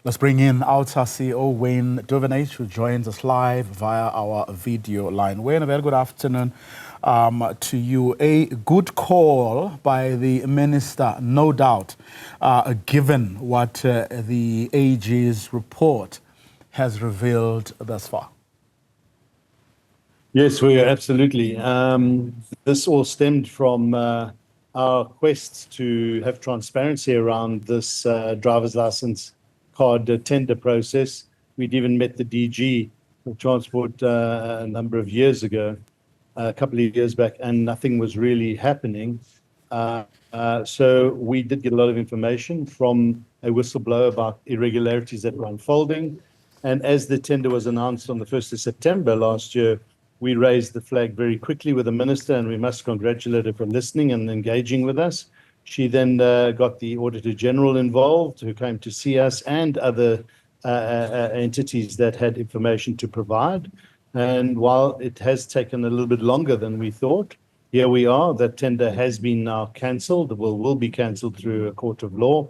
Let's bring in Outa CEO Wayne Duvenage, who joins us live via our video line. Wayne, a very good afternoon to you. A good call by the minister, no doubt, given what the AG's report has revealed thus far. Yes, we are absolutely. This all stemmed from our quest to have transparency around this driver's license card tender process. We'd even met the DG of Transport a number of years ago, a couple of years back, and nothing was really happening. So we did get a lot of information from a whistleblower about irregularities that were unfolding. And as the tender was announced on the 1st of September last year, we raised the flag very quickly with the minister, and we must congratulate her for listening and engaging with us. She then got the Auditor-General involved, who came to see us, and other entities that had information to provide. And while it has taken a little bit longer than we thought, here we are. That tender has been now cancelled, will be cancelled through a court of law.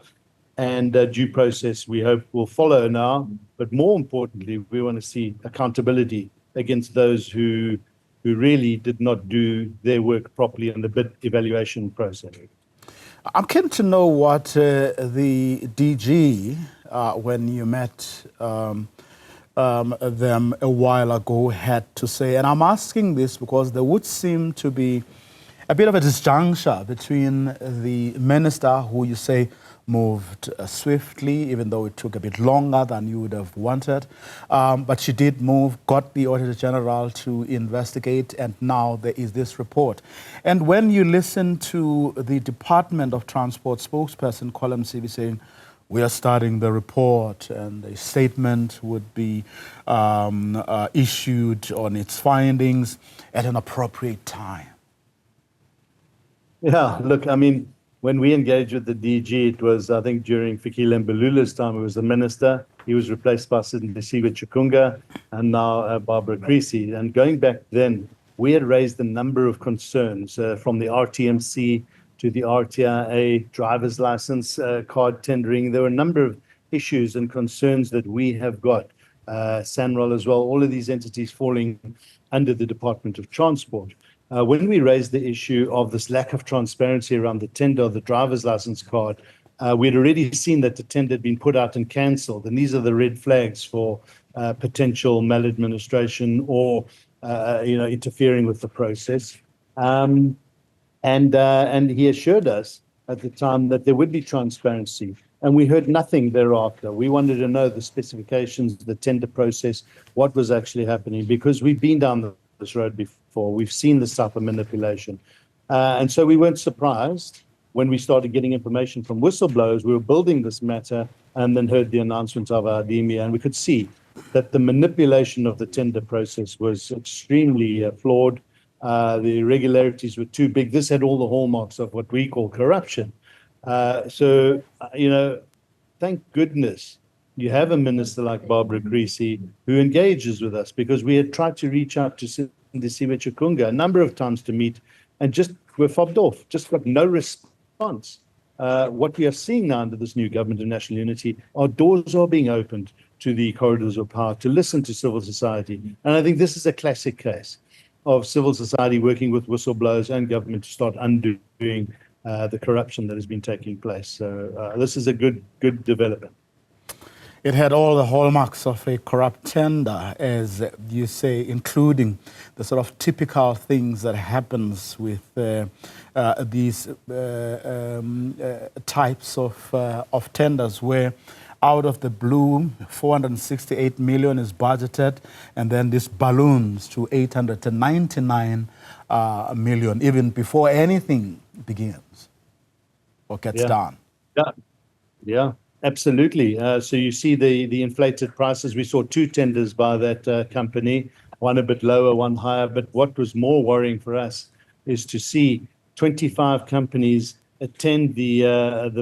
And due process, we hope, will follow now. But more importantly, we want to see accountability against those who really did not do their work properly in the bid evaluation process. I'm keen to know what the DG, when you met them a while ago, had to say. And I'm asking this because there would seem to be a bit of a disjuncture between the minister, who you say moved swiftly, even though it took a bit longer than you would have wanted. But she did move, got the Auditor-General to investigate, and now there is this report. And when you listen to the Department of Transport spokesperson, Colin Sibi, saying, we are starting the report and a statement would be issued on its findings at an appropriate time. Yeah, look, I mean, when we engaged with the DG, it was, I think, during Fikile Mbulula's time, he was the minister. He was replaced by Sindisiwe Chikunga and now Barbara Creasy. And going back then, we had raised a number of concerns from the RTMC to the RTIA driver's license card tendering. There were a number of issues and concerns that we have got. SANROL as well, all of these entities falling under the Department of Transport. When we raised the issue of this lack of transparency around the tender of the driver's license card, we'd already seen that the tender had been put out and cancelled. And these are the red flags for potential maladministration or interfering with the process. And he assured us at the time that there would be transparency. And we heard nothing thereafter. We wanted to know the specifications, the tender process, what was actually happening, because we've been down this road before. We've seen this type of manipulation. And so we weren't surprised when we started getting information from whistleblowers. We were building this matter and then heard the announcement of our DME, and we could see that the manipulation of the tender process was extremely flawed. The irregularities were too big. This had all the hallmarks of what we call corruption. So, thank goodness you have a minister like Barbara Creasy who engages with us, because we had tried to reach out to Sindisiwe Chikunga a number of times to meet, and just were fobbed off, just got no response. What we are seeing now under this new government of national unity, our doors are being opened to the corridors of power to listen to civil society. And I think this is a classic case of civil society working with whistleblowers and government to start undoing the corruption that has been taking place. So this is a good development. It had all the hallmarks of a corrupt tender, as you say, including the sort of typical things that happens with these types of tenders, where out of the blue, 468 million is budgeted, and then this balloons to 899 million, even before anything begins or gets done. Yeah. Absolutely. So you see the inflated prices. We saw two tenders by that company, one a bit lower, one higher. But what was more worrying for us is to see 25 companies attend the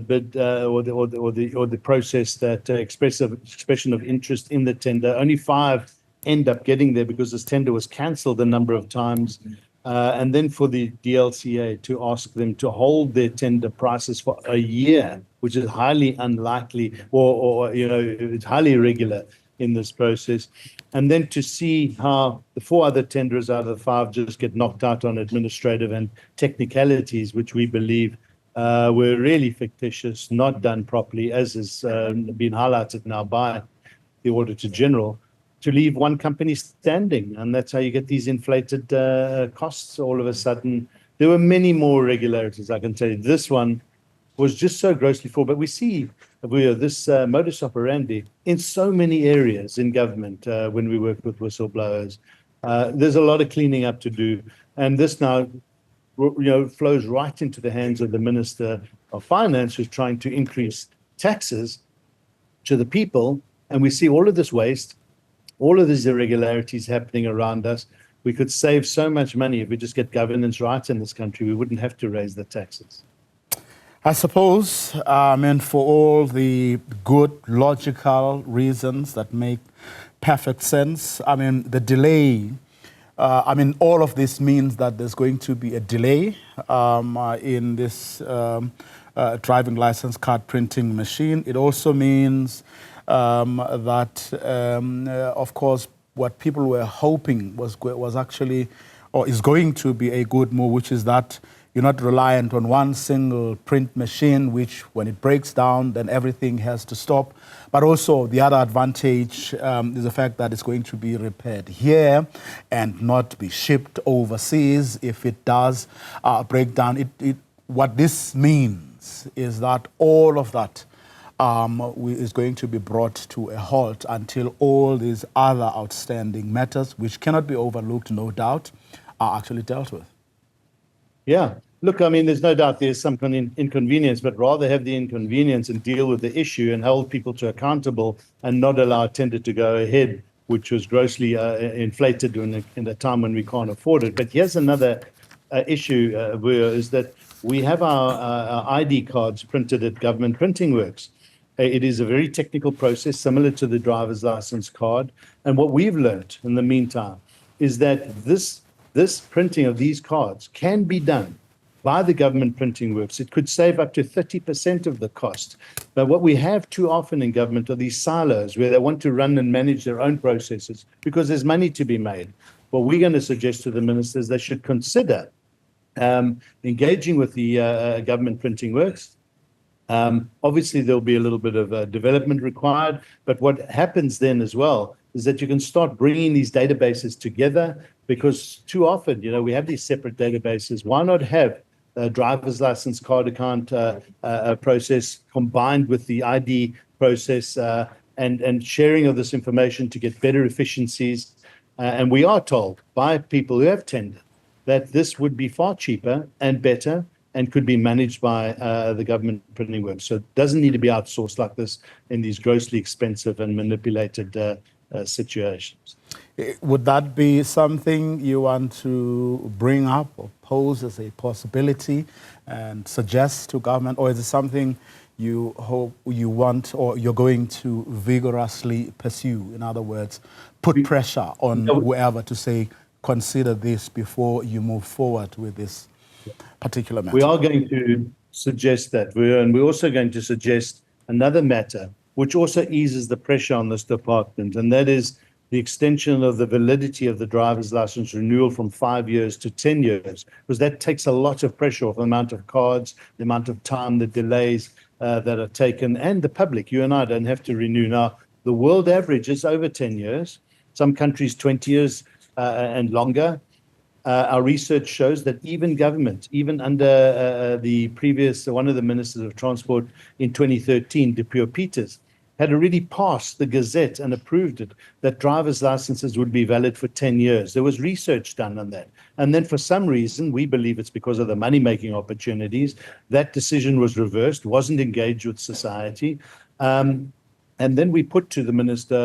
bid or the process, that expression of interest in the tender. Only 5 end up getting there because this tender was cancelled a number of times. and then for the DLCA to ask them to hold their tender prices for a year, which is highly unlikely, or it's highly irregular in this process. And then to see how the 4 other tenderers out of the 5 just get knocked out on administrative and technicalities, which we believe were really fictitious, not done properly, as has been highlighted now by the Auditor-General, to leave one company standing. And that's how you get these inflated costs all of a sudden. There were many more irregularities, I can tell you. This one was just so grossly flawed. But we see this modus operandi in so many areas in government when we work with whistleblowers. There's a lot of cleaning up to do. And this now flows right into the hands of the Minister of Finance, who's trying to increase taxes to the people. And we see all of this waste, all of these irregularities happening around us. We could save so much money if we just get governance right in this country. We wouldn't have to raise the taxes. I suppose, for all the good, logical reasons that make perfect sense, the delay, all of this means that there's going to be a delay in this driving license card printing machine. It also means that, of course, what people were hoping was actually, or is going to be a good move, which is that you're not reliant on one single print machine, which when it breaks down, then everything has to stop. But also the other advantage is the fact that it's going to be repaired here and not be shipped overseas if it does break down. What this means is that all of that is going to be brought to a halt until all these other outstanding matters, which cannot be overlooked, no doubt, are actually dealt with. Yeah. Look, there's no doubt there's some inconvenience, but rather have the inconvenience and deal with the issue and hold people to accountable and not allow a tender to go ahead, which was grossly inflated in a time when we can't afford it. But here's another issue, is that we have our ID cards printed at government printing works. It is a very technical process, similar to the driver's license card. And what we've learned in the meantime is that this printing of these cards can be done by the government printing works. It could save up to 30% of the cost. But what we have too often in government are these silos where they want to run and manage their own processes because there's money to be made. What we're going to suggest to the ministers, they should consider engaging with the government printing works. Obviously, there'll be a little bit of development required, but what happens then as well is that you can start bringing these databases together, because too often, we have these separate databases. Why not have a driver's license card account process combined with the ID process and sharing of this information to get better efficiencies? And we are told by people who have tendered that this would be far cheaper and better and could be managed by the government printing works. So it doesn't need to be outsourced like this in these grossly expensive and manipulated situations. Would that be something you want to bring up or pose as a possibility and suggest to government, or is it something you hope you want or you're going to vigorously pursue? In other words, put pressure on whoever to say, consider this before you move forward with this particular matter. We are going to suggest that. We're also going to suggest another matter, which also eases the pressure on this department, and that is the extension of the validity of the driver's license renewal from 5 years to 10 years, because that takes a lot of pressure off the amount of cards, the amount of time, the delays that are taken, and the public. You and I don't have to renew. Now, the world average is over 10 years. Some countries 20 years and longer. Our research shows that even government, even under the previous, one of the ministers of transport in 2013, Dipuo Peters, had already passed the Gazette and approved it, that driver's licenses would be valid for 10 years. There was research done on that. And then for some reason, we believe it's because of the money-making opportunities, that decision was reversed, wasn't engaged with society. And then we put to the Minister,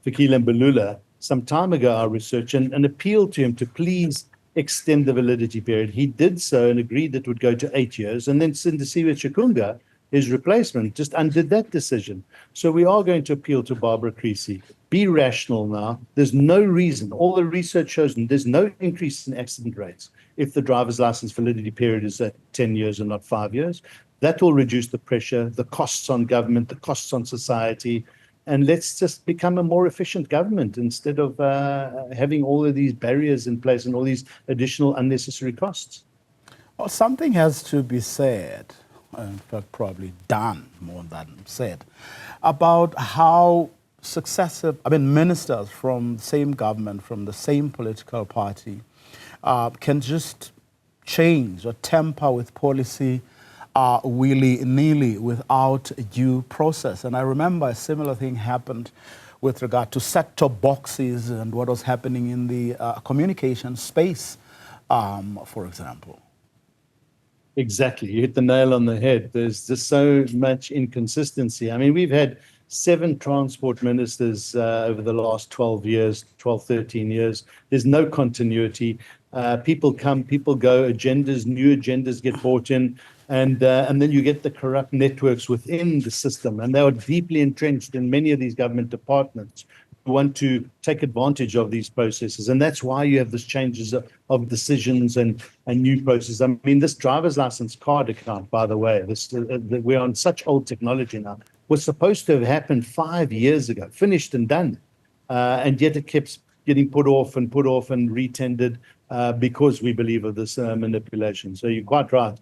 Fikile Mbalula, some time ago, our research, and appealed to him to please extend the validity period. He did so and agreed that it would go to 8 years. And then Sindisiwe Chikunga his replacement just undid that decision. So we are going to appeal to Barbara Creasy. Be rational now. There's no reason. All the research shows there's no increase in accident rates if the driver's license validity period is at 10 years and not 5 years. That will reduce the pressure, the costs on government, the costs on society. And let's just become a more efficient government instead of having all of these barriers in place and all these additional unnecessary costs. Well, something has to be said, in fact, probably done more than said, about how ministers from the same government, from the same political party, can just change or tamper with policy willy-nilly without due process. And I remember a similar thing happened with regard to set-top boxes and what was happening in the communication space, for example. Exactly. You hit the nail on the head. There's just so much inconsistency. I mean, we've had 7 transport ministers over the last 12 years, 12, 13 years. There's no continuity. People come, people go, new agendas get brought in, and then you get the corrupt networks within the system, and they are deeply entrenched in many of these government departments who want to take advantage of these processes. And that's why you have this changes of decisions and new processes. I mean, this driver's license card account, by the way, we're on such old technology now, was supposed to have happened 5 years ago, finished and done. And yet it keeps getting put off and retendered because we believe of this manipulation. So you're quite right.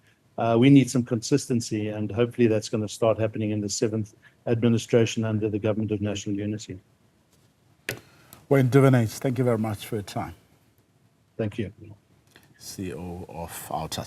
We need some consistency, and hopefully that's going to start happening in the 7th administration under the Government of National Unity. Well, Duvenage, thank you very much for your time. Thank you. CEO of Outa.